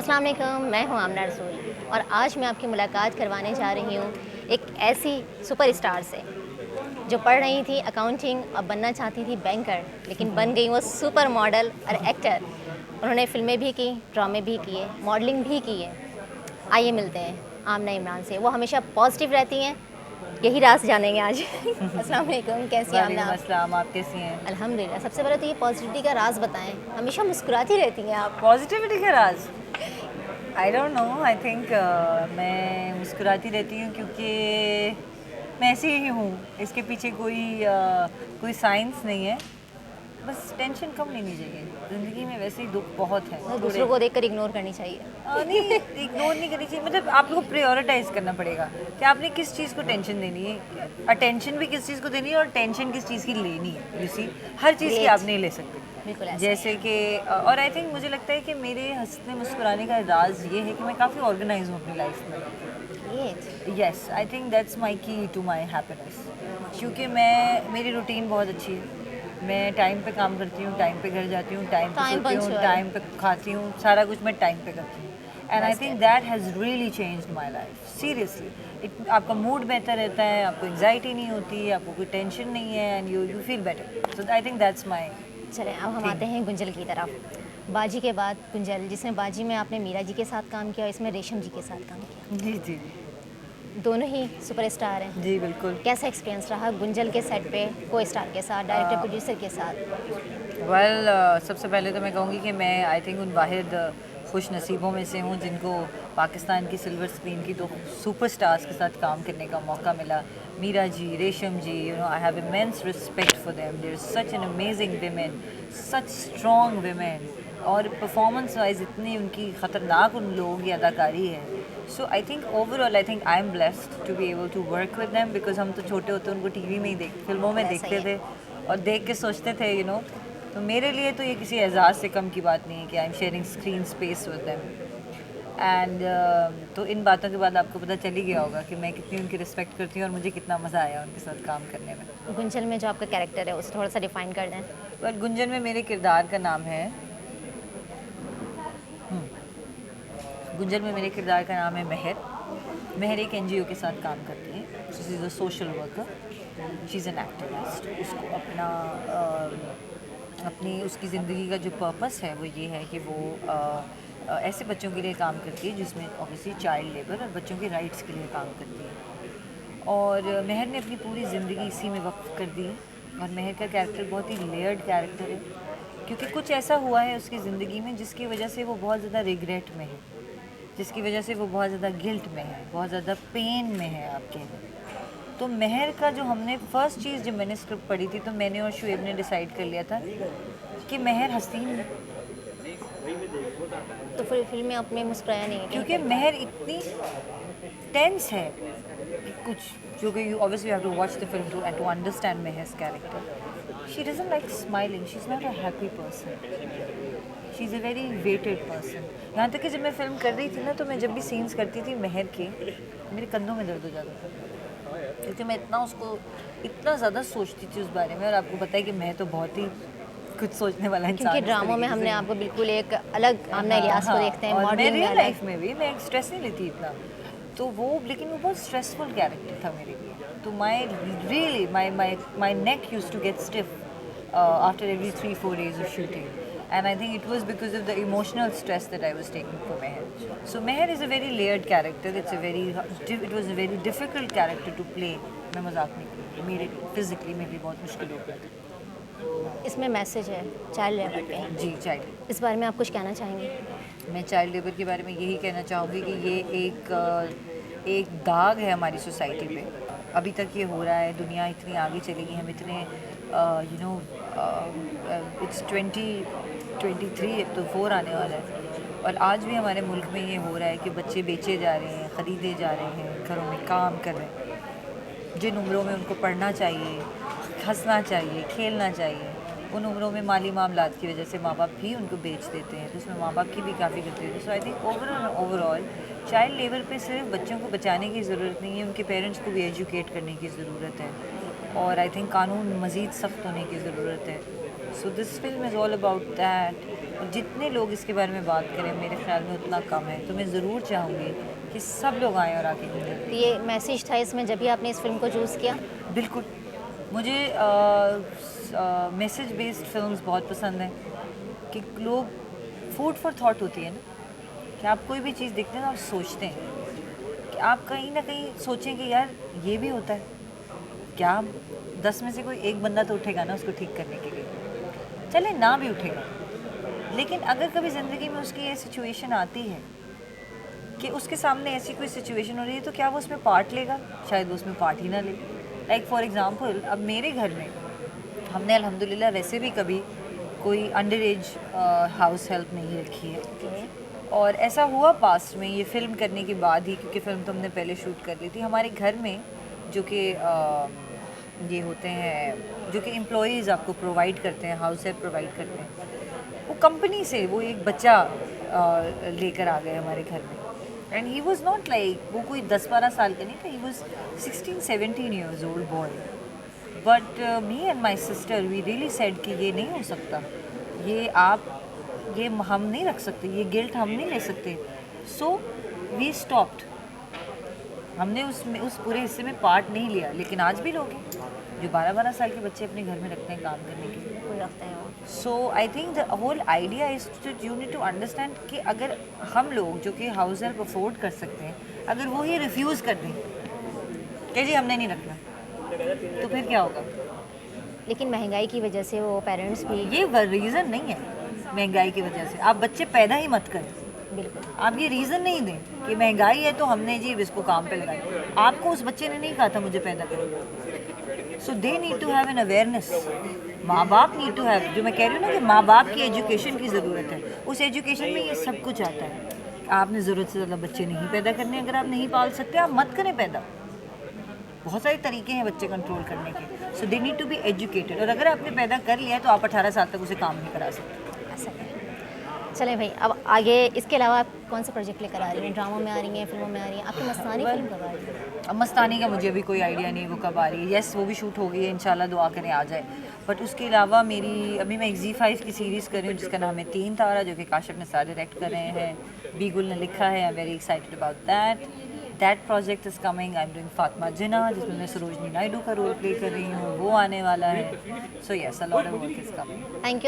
अस्सलाम वालेकुम, मैं हूँ आमना रसूल और आज मैं आपकी मुलाकात करवाने जा रही हूँ एक ऐसी सुपरस्टार से जो पढ़ रही थी अकाउंटिंग और बनना चाहती थी बैंकर, लेकिन बन गई वो सुपर मॉडल और एक्टर। उन्होंने फ़िल्में भी की, ड्रामे भी किए, मॉडलिंग भी की है। आइए मिलते हैं आमना इमरान से। वो हमेशा पॉजिटिव रहती हैं, यही राज जानेंगे आज। अस्सलाम वालेकुम, कैसी हैं आमना वालेकुम आप? अस्सलाम, आप कैसी हैं? अल्हम्दुलिल्लाह। सबसे पहले तो ये पॉजिटिविटी का राज बताएं, हमेशा मुस्कुराती रहती हैं आप। पॉजिटिविटी का राज I don't know, I think मैं मुस्कुराती रहती हूँ क्योंकि मैं ऐसी ही हूँ। इसके पीछे कोई साइंस नहीं है। बस टेंशन कम लेनी चाहिए। ज़िंदगी में वैसे ही दुख बहुत है तो थोड़े। दूसरों को देखकर इग्नोर करनी चाहिए। नहीं, इग्नोर नहीं करनी चाहिए, मतलब आपको प्रायोरिटाइज करना पड़ेगा कि आपने किस चीज़ को टेंशन देनी है। अटेंशन भी किस चीज़ को देनी है और टेंशन किस चीज़ की लेनी है। यू सी, हर चीज़ की ग्रेट, आप नहीं ले सकते। बिल्कुल ऐसा ही जैसे कि और आई थिंक मुझे लगता है कि मेरे हंसने मुस्कुराने का राज ये है कि मैं काफ़ी ऑर्गेनाइज हूँ अपनी लाइफ में। है। Great, yes, I think that's my की टू माई हैप्पीनेस। क्योंकि मेरी रूटीन बहुत अच्छी है। मैं टाइम पे काम करती हूँ, टाइम पे घर जाती हूँ, टाइम पे टाइम सोती हूँ, पंक्चुअल। टाइम पे खाती हूँ, सारा कुछ मैं टाइम पे करती हूँ। And I That's think it. That has really changed my life seriously. आपका मूड बेहतर रहता है, आपको एंग्जाइटी नहीं होती, आपको कोई टेंशन नहीं है, and you feel better. So I think that's my चलें अब हम थिंग। आते हैं गुंजल की तरफ। बाजी के बाद गुंजल, जिसमें बाजी में आपने मीरा जी के साथ काम किया और इसमें रेशम जी के साथ काम किया। जी जी दोनों ही सुपरस्टार हैं। जी बिल्कुल। कैसा एक्सपीरियंस रहा गुंजल के सेट पे को स्टार के साथ, डायरेक्टर प्रोड्यूसर के साथ? वेल सबसे पहले तो मैं कहूँगी कि मैं आई थिंक उन वाहिद खुश नसीबों में से हूँ जिनको पाकिस्तान की सिल्वर स्क्रीन की दो सुपरस्टार्स के साथ काम करने का मौका मिला। Meera ji, Resham ji, you know I have immense respect for them. There is such an amazing women, such strong women, और परफॉर्मेंस वाइज इतनी उनकी ख़तरनाक उन लोगों की अदाकारी है। So I think overall I think I am blessed to be able to work with them, because हम तो छोटे होते उनको टीवी में ही फिल्मों में ऐसा ही देखते है। थे और देख के सोचते थे यू नो। तो मेरे लिए तो ये किसी एजाज़ से कम की बात नहीं है कि I am sharing screen space with them. And तो इन बातों के बाद आपको पता चल ही गया होगा कि मैं कितनी उनकी रिस्पेक्ट करती हूँ और मुझे कितना मज़ा आया उनके साथ काम करने में। गुंजल में जो आपका कैरेक्टर है उसे थोड़ा सा डिफाइन कर दें। पर गुंजन में मेरे किरदार का नाम है गुंजन में मेरे किरदार का नाम है महर। महर एक एनजीओ के साथ काम करती है। She is a social worker, she is an activist. उसको अपनी उसकी ज़िंदगी का जो पर्पस है वो ये है कि वो ऐसे बच्चों के लिए काम करती है जिसमें ऑब्वियसली चाइल्ड लेबर और बच्चों के राइट्स के लिए काम करती है। और महर ने अपनी पूरी ज़िंदगी इसी में वक्फ कर दी है। और महर का कैरेक्टर बहुत ही लेयर्ड कैरेक्टर है क्योंकि कुछ ऐसा हुआ है उसकी ज़िंदगी में जिसकी वजह से वो बहुत ज़्यादा रिग्रेट में है, जिसकी वजह से वो बहुत ज़्यादा गिल्ट में है, बहुत ज़्यादा पेन में है आपके लिए। तो महर का जो हमने फर्स्ट चीज़ जब मैंने स्क्रिप्ट पढ़ी थी तो मैंने और शुएब ने डिसाइड कर लिया था कि महर हसीन है। तो फिर फिल्म में आपने मुस्कुराया नहीं है क्योंकि महर इतनी टेंस है कि कुछ जो कि you obviously have to watch the film to understand Mehar's character. She doesn't like smiling, she is not a happy person, she is a very weighted person. यहाँ तक कि जब मैं फिल्म कर रही थी ना तो मैं जब भी सीन्स करती थी महर के, मेरे कंधों में दर्द हो जाता था क्योंकि मैं इतना ज़्यादा सोचती थी उस बारे में। और आपको पता है कि मैं तो बहुत ही कुछ सोचने वाला इंसान क्योंकि इस ड्रामों में तरीके से हमने हूँ। आपको बिल्कुल एक अलग आमना हाँ, इलियास को हाँ, देखते हैं, और मैं मॉडलिंग में रियल अलग। लाइफ में भी मैं स्ट्रेस नहीं लेती इतना। तो वो लेकिन वो बहुत स्ट्रेसफुल कैरेक्टर था मेरे लिए। तो my neck used to get stiff after every 3-4 days of shooting, and I think it was because of the emotional stress that I was taking for Meher. So Meher is a very layered character. It was a very difficult character to play. मैं मजाक नहीं करूँगी, मेरे physically मेरे लिए बहुत मुश्किल हो गया था। इसमें मैसेज है चाइल्ड लेबर पे, जी चाइल्ड इस बारे में आप कुछ कहना चाहेंगे? मैं चाइल्ड लेबर के बारे में यही कहना चाहूँगी कि ये एक दाग है हमारी सोसाइटी पे। अभी तक ये हो रहा है, दुनिया इतनी आगे चली गई, हम इतने यू नो इट्स 2023, अब तो 4 आने वाला है और आज भी हमारे मुल्क में ये हो रहा है कि बच्चे बेचे जा रहे हैं, ख़रीदे जा रहे हैं, घरों में काम कर रहे हैं। जिन उम्रों में उनको पढ़ना चाहिए, हंसना चाहिए, खेलना चाहिए, उन उम्रों में माली मामलात की वजह से माँ बाप भी उनको बेच देते हैं। तो उसमें माँ बाप की भी काफ़ी गलती होती है। So I think overall child labour पे सिर्फ बच्चों को बचाने की ज़रूरत नहीं है, उनके पेरेंट्स को भी एजुकेट करने की ज़रूरत है। और आई थिंक कानून मज़ीद सख्त होने की ज़रूरत है so this film is all about that. जितने लोग इसके बारे में बात करें मेरे ख्याल में उतना कम है, तो मैं ज़रूर चाहूँगी कि सब लोग आएँ और आके मिलें। तो ये मैसेज था इसमें जब भी आपने इस फिल्म को चूज़ किया? बिल्कुल, मुझे मैसेज बेस्ड फिल्म्स बहुत पसंद हैं कि लोग फूड फॉर थॉट होती है ना, कि आप कोई भी चीज़ देखते हैं ना, आप सोचते हैं कि आप कहीं ना कहीं सोचें कि यार ये भी होता है क्या। 10 में से कोई एक बंदा तो उठेगा ना उसको ठीक करने के लिए, चले ना भी उठेगा, लेकिन अगर कभी ज़िंदगी में उसकी ये सिचुएशन आती है कि उसके सामने ऐसी कोई सिचुएशन हो रही है, तो क्या वो उसमें पार्ट लेगा? शायद वो उसमें पार्ट ही ना ले। लाइक फॉर एग्ज़ाम्पल, अब मेरे घर में हमने अल्हम्दुलिल्लाह वैसे भी कभी कोई अंडर एज हाउस हेल्प नहीं रखी है, ओके। और ऐसा हुआ पास्ट में ये फ़िल्म करने के बाद ही, क्योंकि फ़िल्म तो हमने पहले शूट कर ली थी। हमारे घर में जो कि ये होते हैं जो कि एम्प्लॉयज़ आपको प्रोवाइड करते हैं, हाउस हेल्प प्रोवाइड करते हैं, वो कंपनी से वो एक बच्चा लेकर आ गए हमारे घर में। And he was not like, वो कोई 10-12 साल का नहीं था, he was 16-17 years old boy. But me and my sister we really said कि ये नहीं हो सकता, ये हम नहीं रख सकते, ये गिल्ट हम नहीं ले सकते। सो वी स्टॉप्ड, हमने उस पूरे हिस्से में पार्ट नहीं लिया। लेकिन आज भी लोग हैं जो 12-12 साल के बच्चे अपने घर में रखते हैं काम करने के लिए। कोई रखते हैं वो। So I think the whole idea is that you need to understand कि अगर हम लोग जो कि हाउस हेल्प अफोर्ड कर सकते हैं, अगर वो ही रिफ्यूज़ कर दें कि जी हमने नहीं रखना, तो फिर क्या होगा? लेकिन महंगाई की वजह से वो पेरेंट्स भी। ये रीज़न नहीं है महंगाई की वजह से, आप बच्चे पैदा ही मत करें। बिल्कुल। आप ये रीज़न नहीं दें कि महंगाई है तो हमने जी इसको काम पे लगाया। आपको उस बच्चे ने नहीं कहा था मुझे पैदा करो। So they need to have an awareness. माँ बाप नीड टू हैव, जो मैं कह रही हूँ ना कि माँ बाप की एजुकेशन की ज़रूरत है, उस एजुकेशन में ये सब कुछ आता है। आपने ज़रूरत से ज़्यादा बच्चे नहीं पैदा करने, अगर आप नहीं पाल सकते आप मत करें पैदा। बहुत सारे तरीके हैं बच्चे कंट्रोल करने के। So they need to be educated, और अगर आपने पैदा कर लिया है तो आप 18 साल तक उसे काम नहीं करा सकते। ऐसा है। चलें भाई, अब आगे इसके अलावा आप कौन सा प्रोजेक्ट लेकर आ रही हैं? ड्रामा में आ रही हैं, फिल्मों में आ रही हैं? आपकी मस्तानी फिल्म कब आ रही है? अब मस्तानी का मुझे अभी कोई आइडिया नहीं वो कब आ रही है। येस, वो भी शूट हो गई है, इंशाल्लाह दुआ करें आ जाए। बट उसके अलावा मेरी अभी मैं ZEE5 की सीरीज़ कर रही हूँ जिसका नाम है 3 तारा, जो कि काशिफ निसार डायरेक्ट कर रहे हैं, बीगुल ने लिखा है। I am very excited about that project is coming. I am doing Fatima Jinnah, जिसमें मैं सरोजनी नायडू का रोल प्ले कर रही हूँ, वो आने वाला है। So yes, a lot of work is coming. Thank you.